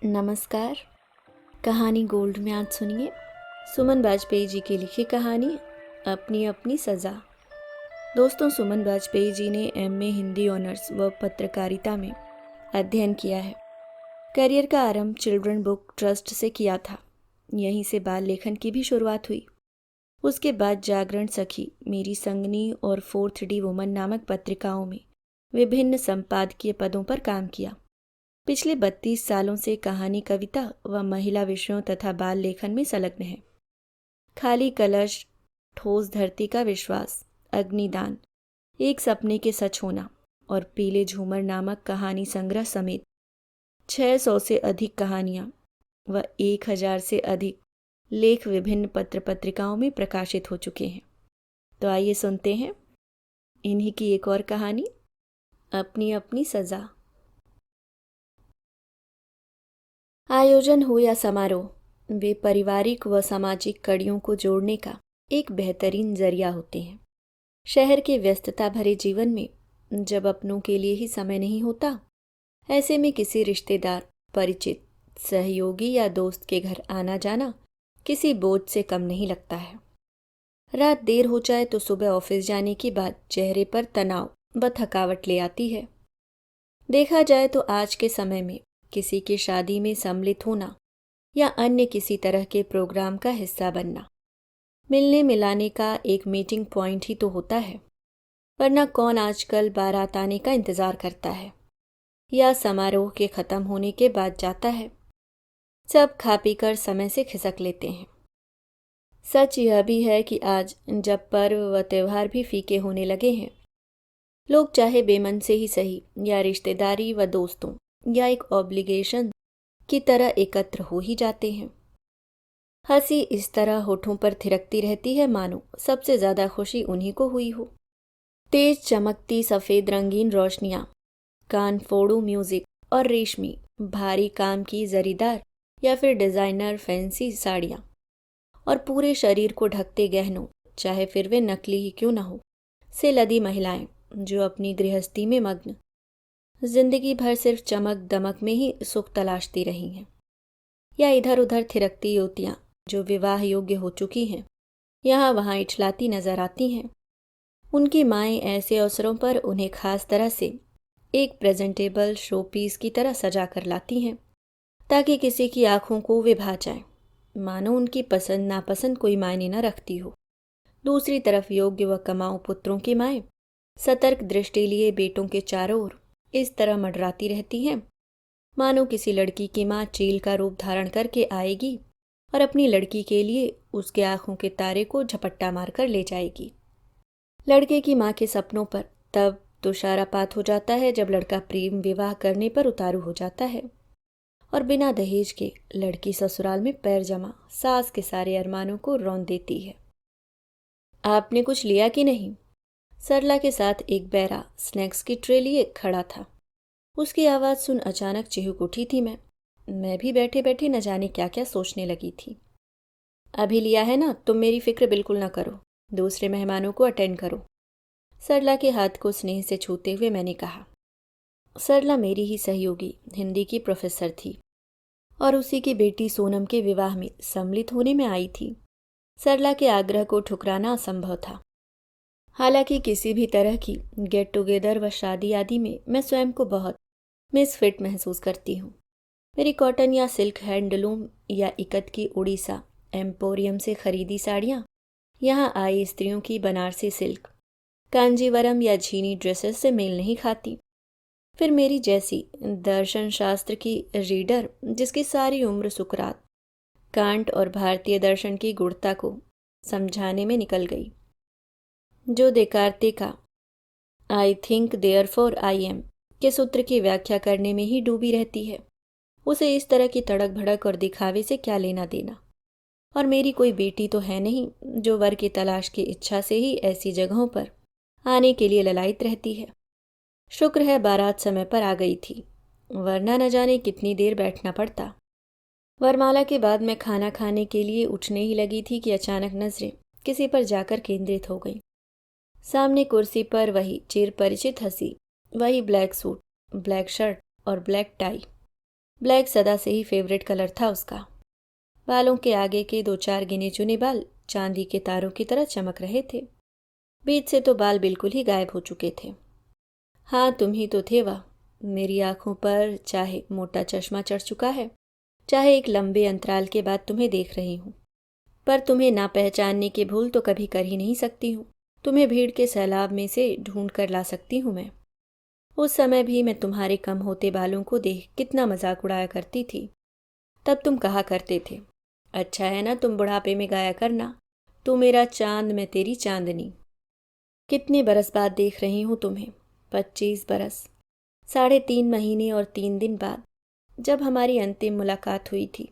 नमस्कार। कहानी गोल्ड में आज सुनिए सुमन बाजपेयी जी की लिखी कहानी अपनी अपनी सज़ा। दोस्तों, सुमन बाजपेयी जी ने एमए हिंदी ऑनर्स व पत्रकारिता में अध्ययन किया है। करियर का आरंभ चिल्ड्रन बुक ट्रस्ट से किया था। यहीं से बाल लेखन की भी शुरुआत हुई। उसके बाद जागरण सखी, मेरी संगनी और 4th D वुमन नामक पत्रिकाओं में विभिन्न संपादकीय पदों पर काम किया। पिछले 32 सालों से कहानी, कविता व महिला विषयों तथा बाल लेखन में संलग्न है। खाली कलश, ठोस धरती का विश्वास, अग्निदान, एक सपने के सच होना और पीले झूमर नामक कहानी संग्रह समेत 600 से अधिक कहानियाँ व 1000 से अधिक लेख विभिन्न पत्र पत्रिकाओं में प्रकाशित हो चुके हैं। तो आइए सुनते हैं इन्हीं की एक और कहानी, अपनी अपनी सज़ा। आयोजन हो या समारोह, वे पारिवारिक व सामाजिक कड़ियों को जोड़ने का एक बेहतरीन जरिया होते हैं। शहर के व्यस्तता भरे जीवन में जब अपनों के लिए ही समय नहीं होता, ऐसे में किसी रिश्तेदार, परिचित, सहयोगी या दोस्त के घर आना जाना किसी बोझ से कम नहीं लगता है। रात देर हो जाए तो सुबह ऑफिस जाने के बाद चेहरे पर तनाव व थकावट ले आती है। देखा जाए तो आज के समय में किसी की शादी में सम्मिलित होना या अन्य किसी तरह के प्रोग्राम का हिस्सा बनना मिलने मिलाने का एक मीटिंग पॉइंट ही तो होता है। वरना कौन आजकल बारात आने का इंतज़ार करता है या समारोह के ख़त्म होने के बाद जाता है। सब खा पी कर समय से खिसक लेते हैं। सच यह भी है कि आज जब पर्व व त्यौहार भी फीके होने लगे हैं, लोग चाहे बेमन से ही सही या रिश्तेदारी व दोस्तों या एक ऑब्लिगेशन की तरह एकत्र हो ही जाते हैं। हंसी इस तरह होठों पर थिरकती रहती है मानो सबसे ज्यादा खुशी उन्हीं को हुई हो। तेज चमकती सफेद रंगीन रोशनियां, कान फोड़ू म्यूजिक और रेशमी भारी काम की जरीदार या फिर डिजाइनर फैंसी साड़ियां और पूरे शरीर को ढकते गहनों, चाहे फिर वे नकली ही क्यों न हो, से लदी महिलाएं जो अपनी गृहस्थी में मग्न जिंदगी भर सिर्फ चमक दमक में ही सुख तलाशती रही हैं, या इधर उधर थिरकती युवतियां जो विवाह योग्य हो चुकी हैं, यहाँ वहाँ इछलाती नजर आती हैं। उनकी माएं ऐसे अवसरों पर उन्हें खास तरह से एक प्रेजेंटेबल शो पीस की तरह सजा कर लाती हैं, ताकि किसी की आंखों को वे भा जाए, मानो उनकी पसंद नापसंद कोई मायने न रखती हो। दूसरी तरफ योग्य व कमाऊ पुत्रों की माएं सतर्क दृष्टि लिए बेटों के चारों ओर इस तरह मंडराती रहती हैं, मानो किसी लड़की की माँ चील का रूप धारण करके आएगी और अपनी लड़की के लिए उसके आंखों के तारे को झपट्टा मारकर ले जाएगी। लड़के की माँ के सपनों पर तब तुषारपात हो जाता है जब लड़का प्रेम विवाह करने पर उतारू हो जाता है और बिना दहेज के लड़की ससुराल में पैर जमा सास के सारे अरमानों को रौंद देती है। आपने कुछ लिया कि नहीं? सरला के साथ एक बैरा स्नैक्स की ट्रे लिए खड़ा था। उसकी आवाज़ सुन अचानक चिहुक उठी थी। मैं भी बैठे बैठे न जाने क्या क्या सोचने लगी थी। अभी लिया है ना, तुम मेरी फिक्र बिल्कुल न करो, दूसरे मेहमानों को अटेंड करो, सरला के हाथ को स्नेह से छूते हुए मैंने कहा। सरला मेरी ही सहयोगी हिंदी की प्रोफेसर थी और उसी की बेटी सोनम के विवाह में सम्मिलित होने में आई थी। सरला के आग्रह को ठुकराना असंभव था। हालांकि किसी भी तरह की गेट टुगेदर व शादी आदि में मैं स्वयं को बहुत मिसफिट महसूस करती हूँ। मेरी कॉटन या सिल्क हैंडलूम या इकत की उड़ीसा एम्पोरियम से खरीदी साड़ियाँ यहाँ आई स्त्रियों की बनारसी सिल्क, कांजीवरम या झीनी ड्रेसेस से मेल नहीं खाती। फिर मेरी जैसी दर्शन शास्त्र की रीडर, जिसकी सारी उम्र सुकरात, कांट और भारतीय दर्शन की गुणता को समझाने में निकल गई, जो देकार्ते का I think therefore I am के सूत्र की व्याख्या करने में ही डूबी रहती है, उसे इस तरह की तड़क भड़क और दिखावे से क्या लेना देना। और मेरी कोई बेटी तो है नहीं जो वर की तलाश की इच्छा से ही ऐसी जगहों पर आने के लिए ललायित रहती है। शुक्र है बारात समय पर आ गई थी, वरना न जाने कितनी देर बैठना पड़ता। वरमाला के बाद मैं खाना खाने के लिए उठने ही लगी थी कि अचानक नजरें किसी पर जाकर केंद्रित हो गई। सामने कुर्सी पर वही चिर परिचित हंसी, वही ब्लैक सूट, ब्लैक शर्ट और ब्लैक टाई, ब्लैक सदा से ही फेवरेट कलर था उसका। बालों के आगे के 2-4 गिने चुने बाल चांदी के तारों की तरह चमक रहे थे। बीच से तो बाल बिल्कुल ही गायब हो चुके थे। हाँ, तुम ही तो थे वह। मेरी आंखों पर चाहे मोटा चश्मा चढ़ चुका है, चाहे एक लंबे अंतराल के बाद तुम्हें देख रही हूँ, पर तुम्हें ना पहचानने की भूल तो कभी कर ही नहीं सकती हूँ। तुम्हें भीड़ के सैलाब में से ढूंढ कर ला सकती हूँ मैं। उस समय भी मैं तुम्हारे कम होते बालों को देख कितना मजाक उड़ाया करती थी। तब तुम कहा करते थे, अच्छा है ना तुम बुढ़ापे में गाया करना, तू मेरा चांद मैं तेरी चांदनी। कितने बरस बाद देख रही हूँ तुम्हें, 25 बरस, 3.5 महीने और 3 दिन बाद, जब हमारी अंतिम मुलाकात हुई थी।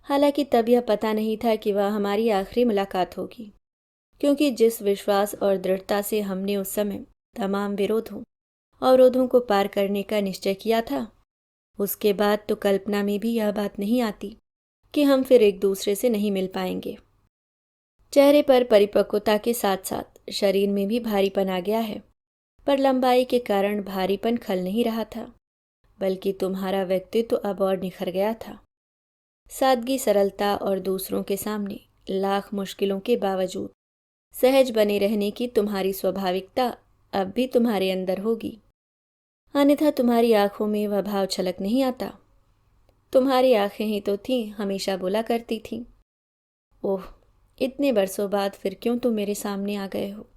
हालांकि तब यह पता नहीं था कि वह हमारी आखिरी मुलाकात होगी, क्योंकि जिस विश्वास और दृढ़ता से हमने उस समय तमाम अवरोधों को पार करने का निश्चय किया था, उसके बाद तो कल्पना में भी यह बात नहीं आती कि हम फिर एक दूसरे से नहीं मिल पाएंगे। चेहरे पर परिपक्वता के साथ साथ शरीर में भी भारीपन आ गया है, पर लंबाई के कारण भारीपन खल नहीं रहा था, बल्कि तुम्हारा व्यक्तित्व तो अब और निखर गया था। सादगी, सरलता और दूसरों के सामने लाख मुश्किलों के बावजूद सहज बने रहने की तुम्हारी स्वाभाविकता अब भी तुम्हारे अंदर होगी, अन्यथा तुम्हारी आंखों में वह भाव छलक नहीं आता। तुम्हारी आंखें ही तो थीं, हमेशा बोला करती थीं, ओह, इतने बरसों बाद फिर क्यों तुम मेरे सामने आ गए हो।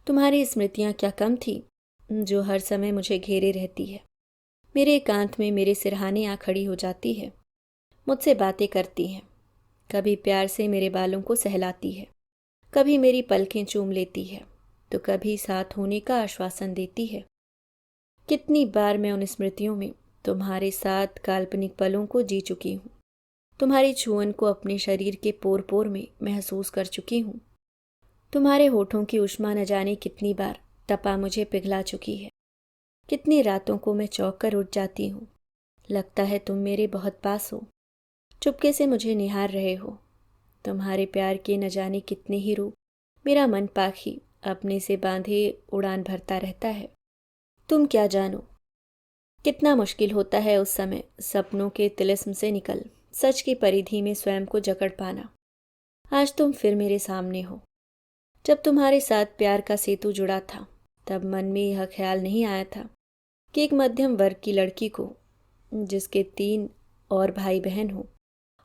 तुम्हारी स्मृतियां क्या कम थी, जो हर समय मुझे घेरे रहती है। मेरे एकांत में मेरे सिरहाने आ खड़ी हो जाती है, मुझसे बातें करती है, कभी प्यार से मेरे बालों को सहलाती है, कभी मेरी पलकें चूम लेती है, तो कभी साथ होने का आश्वासन देती है। कितनी बार मैं उन स्मृतियों में तुम्हारे साथ काल्पनिक पलों को जी चुकी हूँ, तुम्हारी छुअन को अपने शरीर के पोर पोर में महसूस कर चुकी हूँ। तुम्हारे होठों की उष्मा न जाने कितनी बार तपा मुझे पिघला चुकी है। कितनी रातों को मैं चौंक कर उठ जाती हूँ, लगता है तुम मेरे बहुत पास हो, चुपके से मुझे निहार रहे हो। तुम्हारे प्यार के न जाने कितने ही रूप मेरा मन पाखी अपने से बांधे उड़ान भरता रहता है। तुम क्या जानो, कितना मुश्किल होता है उस समय सपनों के तिलिस्म से निकल सच की परिधि में स्वयं को जकड़ पाना। आज तुम फिर मेरे सामने हो। जब तुम्हारे साथ प्यार का सेतु जुड़ा था, तब मन में यह ख्याल नहीं आया था कि एक मध्यम वर्ग की लड़की को, जिसके 3 और भाई बहन हो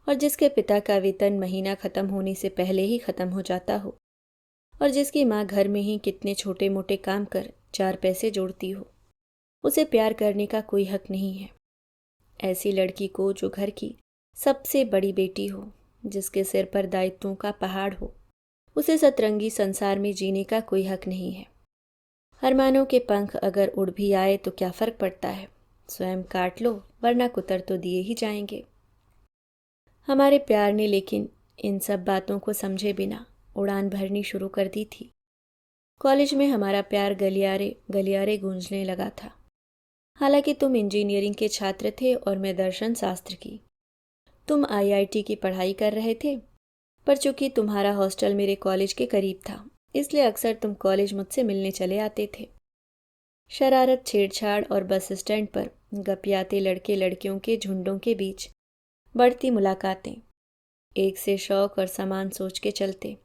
और जिसके पिता का वेतन महीना खत्म होने से पहले ही खत्म हो जाता हो, और जिसकी माँ घर में ही कितने छोटे मोटे काम कर 4 पैसे जोड़ती हो, उसे प्यार करने का कोई हक नहीं है। ऐसी लड़की को जो घर की सबसे बड़ी बेटी हो, जिसके सिर पर दायित्वों का पहाड़ हो, उसे सतरंगी संसार में जीने का कोई हक नहीं है। अरमानों के पंख अगर उड़ भी आए तो क्या फर्क पड़ता है, स्वयं काट लो, वरना कुतर तो दिए ही जाएंगे। हमारे प्यार ने लेकिन इन सब बातों को समझे बिना उड़ान भरनी शुरू कर दी थी। कॉलेज में हमारा प्यार गलियारे गलियारे गूंजने लगा था। हालांकि तुम इंजीनियरिंग के छात्र थे और मैं दर्शन शास्त्र की। तुम आईआईटी की पढ़ाई कर रहे थे, पर चूंकि तुम्हारा हॉस्टल मेरे कॉलेज के करीब था, इसलिए अक्सर तुम कॉलेज मुझसे मिलने चले आते थे। शरारत, छेड़छाड़ और बस स्टैंड पर गपियाते लड़के लड़कियों के झुंडों के बीच बढ़ती मुलाकातें, एक से शौक और समान सोच के चलते,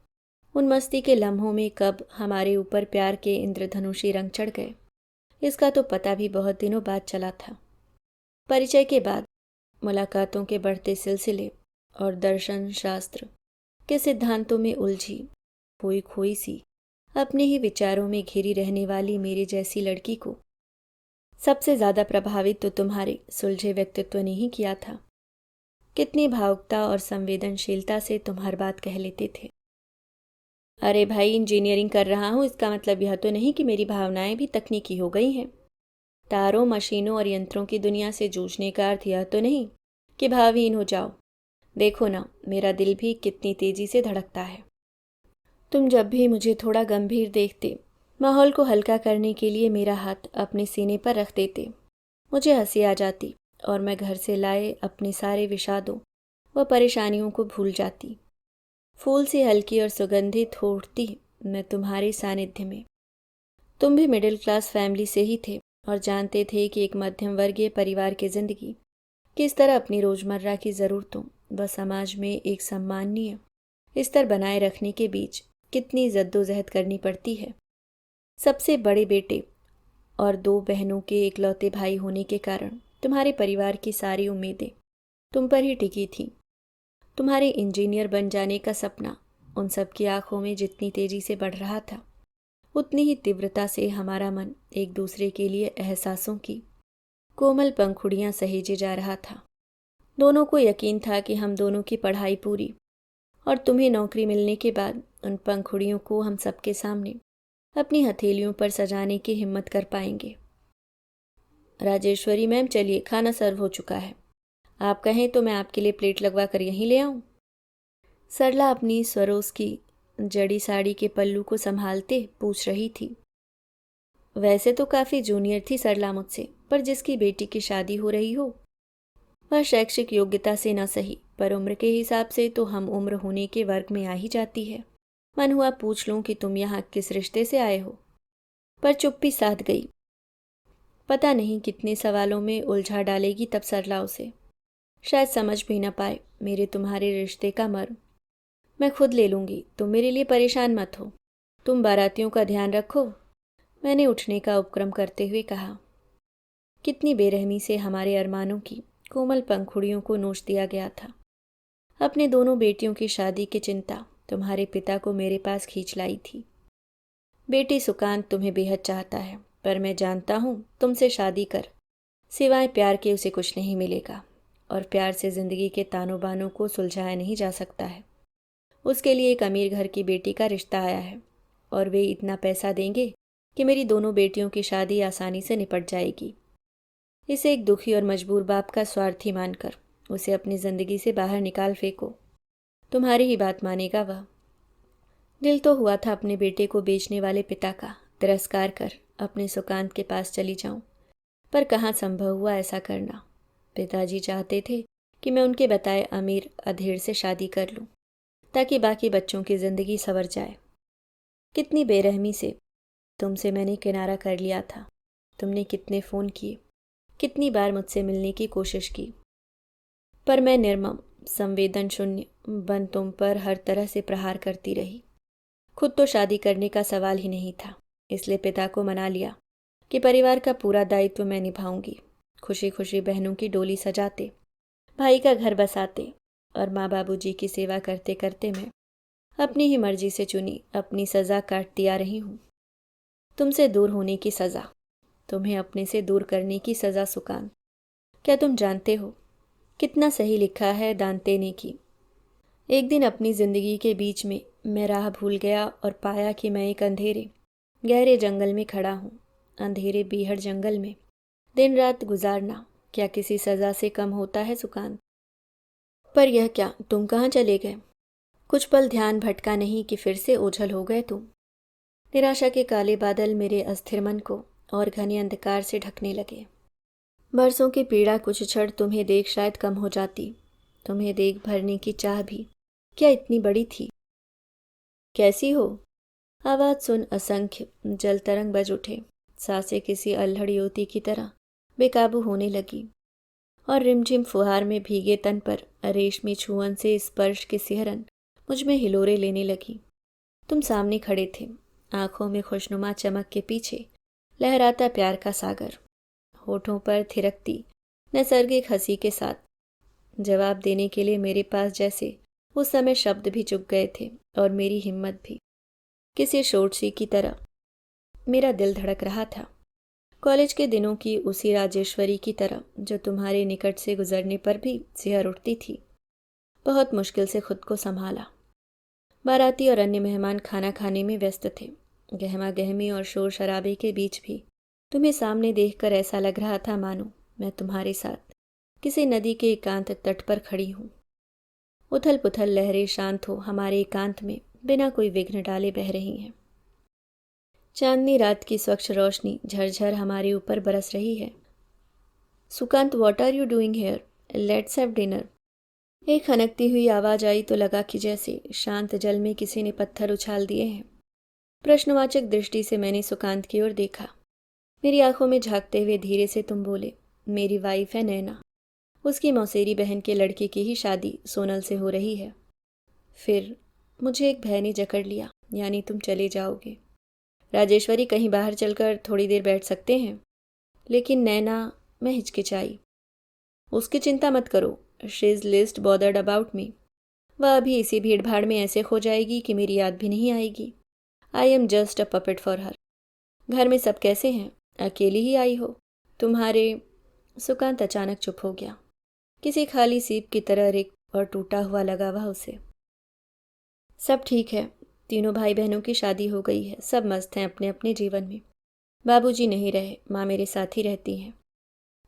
उन मस्ती के लम्हों में कब हमारे ऊपर प्यार के इंद्रधनुषी रंग चढ़ गए, इसका तो पता भी बहुत दिनों बाद चला था। परिचय के बाद मुलाकातों के बढ़ते सिलसिले और दर्शन शास्त्र के सिद्धांतों में उलझी खोई खोई सी अपने ही विचारों में घिरी रहने वाली मेरी जैसी लड़की को सबसे ज्यादा प्रभावित तो तुम्हारे सुलझे व्यक्तित्व ने ही किया था। कितनी भावुकता और संवेदनशीलता से तुम हर बात कह लेते थे। अरे भाई, इंजीनियरिंग कर रहा हूँ, इसका मतलब यह तो नहीं कि मेरी भावनाएं भी तकनीकी हो गई हैं। तारों, मशीनों और यंत्रों की दुनिया से जूझने का अर्थ यह तो नहीं कि भावहीन हो जाओ। देखो ना, मेरा दिल भी कितनी तेजी से धड़कता है। तुम जब भी मुझे थोड़ा गंभीर देखते, माहौल को हल्का करने के लिए मेरा हाथ अपने सीने पर रख देते, मुझे हंसी आ जाती और मैं घर से लाए अपने सारे विषादों व परेशानियों को भूल जाती। फूल से हल्की और सुगंधित हो उठती मैं तुम्हारे सानिध्य में। तुम भी मिडिल क्लास फैमिली से ही थे और जानते थे कि एक मध्यम वर्गीय परिवार की जिंदगी कि इस तरह अपनी रोज़मर्रा की ज़रूरतों व समाज में एक सम्माननीय स्तर बनाए रखने के बीच कितनी जद्दोजहद करनी पड़ती है। सबसे बड़े बेटे और दो बहनों के इकलौते भाई होने के कारण तुम्हारे परिवार की सारी उम्मीदें तुम पर ही टिकी थीं। तुम्हारे इंजीनियर बन जाने का सपना उन सब की आंखों में जितनी तेजी से बढ़ रहा था, उतनी ही तीव्रता से हमारा मन एक दूसरे के लिए एहसासों की कोमल पंखुड़ियां सहेजे जा रहा था। दोनों को यकीन था कि हम दोनों की पढ़ाई पूरी और तुम्हें नौकरी मिलने के बाद उन पंखुड़ियों को हम सबके सामने अपनी हथेलियों पर सजाने की हिम्मत कर पाएंगे। राजेश्वरी मैम, चलिए, खाना सर्व हो चुका है। आप कहें तो मैं आपके लिए प्लेट लगवा कर यहीं ले आऊं? सरला अपनी सरोस की जड़ी साड़ी के पल्लू को संभालते पूछ रही थी। वैसे तो काफ़ी जूनियर थी सरला मुझसे, पर जिसकी बेटी की शादी हो रही हो वह शैक्षिक योग्यता से न सही पर उम्र के हिसाब से तो हम उम्र होने के वर्ग में आ ही जाती है। मन हुआ पूछ लूं कि तुम यहाँ किस रिश्ते से आए हो, पर चुप्पी साध गई। पता नहीं कितने सवालों में उलझा डालेगी तब सरला उसे। शायद समझ भी न पाए मेरे तुम्हारे रिश्ते का मर्म। मैं खुद ले लूँगी, तुम मेरे लिए परेशान मत हो। तुम बारातियों का ध्यान रखो, मैंने उठने का उपक्रम करते हुए कहा। कितनी बेरहमी से हमारे अरमानों की कोमल पंखुड़ियों को नोच दिया गया था। अपने दोनों बेटियों की शादी की चिंता तुम्हारे पिता को मेरे पास खींच लाई थी। बेटी सुकांत तुम्हें बेहद चाहता है, पर मैं जानता हूँ तुमसे शादी कर सिवाय प्यार के उसे कुछ नहीं मिलेगा, और प्यार से जिंदगी के तानों बानों को सुलझाया नहीं जा सकता है। उसके लिए एक अमीर घर की बेटी का रिश्ता आया है और वे इतना पैसा देंगे कि मेरी दोनों बेटियों की शादी आसानी से निपट जाएगी। इसे एक दुखी और मजबूर बाप का स्वार्थी मानकर उसे अपनी जिंदगी से बाहर निकाल फेंको, तुम्हारी ही बात मानेगा वह। दिल तो हुआ था अपने बेटे को बेचने वाले पिता का तिरस्कार कर अपने सुकांत के पास चली जाऊं, पर कहाँ संभव हुआ ऐसा करना। पिताजी चाहते थे कि मैं उनके बताए अमीर अधेड़ से शादी कर लूं ताकि बाकी बच्चों की जिंदगी संवर जाए। कितनी बेरहमी से तुमसे मैंने किनारा कर लिया था। तुमने कितने फ़ोन किए, कितनी बार मुझसे मिलने की कोशिश की, पर मैं निर्मम संवेदन शून्य बन तुम पर हर तरह से प्रहार करती रही। खुद तो शादी करने का सवाल ही नहीं था, इसलिए पिता को मना लिया कि परिवार का पूरा दायित्व मैं निभाऊंगी। खुशी खुशी बहनों की डोली सजाते, भाई का घर बसाते और माँ बाबूजी की सेवा करते करते मैं अपनी ही मर्जी से चुनी अपनी सज़ा काटती आ रही हूँ। तुमसे दूर होने की सज़ा, तुम्हें अपने से दूर करने की सज़ा सुकान। क्या तुम जानते हो कितना सही लिखा है दांते ने की। एक दिन अपनी जिंदगी के बीच में मैं राह भूल गया और पाया कि मैं एक अंधेरे गहरे जंगल में खड़ा हूँ। अंधेरे बीहड़ जंगल में दिन रात गुजारना क्या किसी सज़ा से कम होता है सुकांत? पर यह क्या, तुम कहाँ चले गए? कुछ पल ध्यान भटका नहीं कि फिर से ओझल हो गए तुम। निराशा के काले बादल मेरे अस्थिर मन को और घने अंधकार से ढकने लगे। बरसों की पीड़ा कुछ क्षण तुम्हें देख शायद कम हो जाती। तुम्हें देख भरने की चाह भी क्या इतनी बड़ी थी? कैसी हो? आवाज़ सुन असंख्य जल तरंग बज उठे। सांसें किसी अल्हड़ युवती की तरह बेकाबू होने लगी और रिमझिम फुहार में भीगे तन पर रेशमी छुअन से स्पर्श की सिहरन मुझ में हिलोरे लेने लगी। तुम सामने खड़े थे, आंखों में खुशनुमा चमक के पीछे लहराता प्यार का सागर, होठों पर थिरकती नैसर्गिक हंसी के साथ। जवाब देने के लिए मेरे पास जैसे उस समय शब्द भी चुक गए थे और मेरी हिम्मत भी। किसी शोरसी की तरह मेरा दिल धड़क रहा था। कॉलेज के दिनों की उसी राजेश्वरी की तरह जो तुम्हारे निकट से गुजरने पर भी सिहर उठती थी। बहुत मुश्किल से खुद को संभाला। बाराती और अन्य मेहमान खाना खाने में व्यस्त थे। गहमा गहमी और शोर शराबे के बीच भी तुम्हें सामने देखकर ऐसा लग रहा था मानो मैं तुम्हारे साथ किसी नदी के एकांत तट पर खड़ी हूँ। उथल पुथल लहरें शांत हो हमारे एकांत में बिना कोई विघ्न डाले बह रही हैं। चांदनी रात की स्वच्छ रोशनी झरझर हमारे ऊपर बरस रही है। Sukant, what are you doing here? Let's have dinner. एक खनकती हुई आवाज आई तो लगा कि जैसे शांत जल में किसी ने पत्थर उछाल दिए हैं। प्रश्नवाचक दृष्टि से मैंने सुकांत की ओर देखा। मेरी आंखों में झांकते हुए धीरे से तुम बोले, मेरी वाइफ है नैना। उसकी मौसेरी बहन के लड़के की ही शादी सोनल से हो रही है। फिर मुझे एक भय ने जकड़ लिया, यानी तुम चले जाओगे। राजेश्वरी, कहीं बाहर चलकर थोड़ी देर बैठ सकते हैं? लेकिन नैना, मैं हिचकिचाई। उसकी चिंता मत करो, she is list bothered about me. वह अभी इसी भीड़ भाड़ में ऐसे खो जाएगी कि मेरी याद भी नहीं आएगी। I am just a puppet for her. घर में सब कैसे हैं? अकेली ही आई हो? तुम्हारे सुकांत अचानक चुप हो गया, किसी खाली सीप की तरह रिक्त और टूटा हुआ लगा वह उसे। सब ठीक है, तीनों भाई बहनों की शादी हो गई है, सब मस्त हैं अपने अपने जीवन में। बाबूजी नहीं रहे, माँ मेरे साथ ही रहती हैं।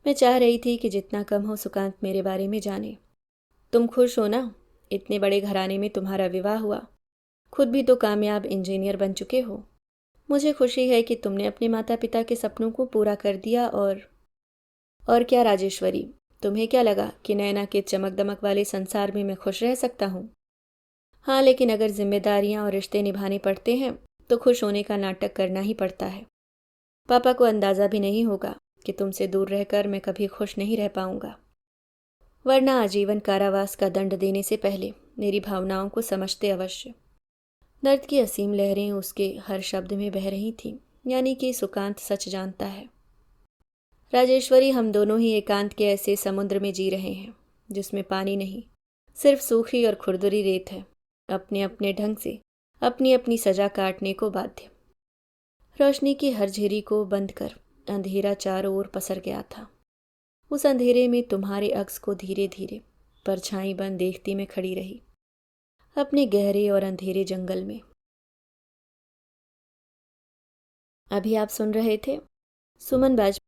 मैं चाह रही थी कि जितना कम हो सुकांत मेरे बारे में जाने। तुम खुश हो ना? इतने बड़े घराने में तुम्हारा विवाह हुआ, खुद भी तो कामयाब इंजीनियर बन चुके हो। मुझे खुशी है कि तुमने अपने माता पिता के सपनों को पूरा कर दिया। और क्या राजेश्वरी, तुम्हें क्या लगा कि नैना के चमक दमक वाले संसार में मैं खुश रह सकता हूँ? हाँ, लेकिन अगर जिम्मेदारियाँ और रिश्ते निभाने पड़ते हैं तो खुश होने का नाटक करना ही पड़ता है। पापा को अंदाज़ा भी नहीं होगा कि तुमसे दूर रहकर मैं कभी खुश नहीं रह पाऊंगा, वरना आजीवन कारावास का दंड देने से पहले मेरी भावनाओं को समझते अवश्य। दर्द की असीम लहरें उसके हर शब्द में बह रही थीं, यानी कि सुकांत सच जानता है। राजेश्वरी, हम दोनों ही एकांत के ऐसे समुद्र में जी रहे हैं जिसमें पानी नहीं, सिर्फ सूखी और खुरदुरी रेत है, अपने अपने ढंग से अपनी अपनी सजा काटने को बाध्य। रोशनी की हर झिरी को बंद कर अंधेरा चारों ओर पसर गया था। उस अंधेरे में तुम्हारे अक्स को धीरे धीरे परछाई बन देखती मैं खड़ी रही, अपने गहरे और अंधेरे जंगल में। अभी आप सुन रहे थे सुमन बाज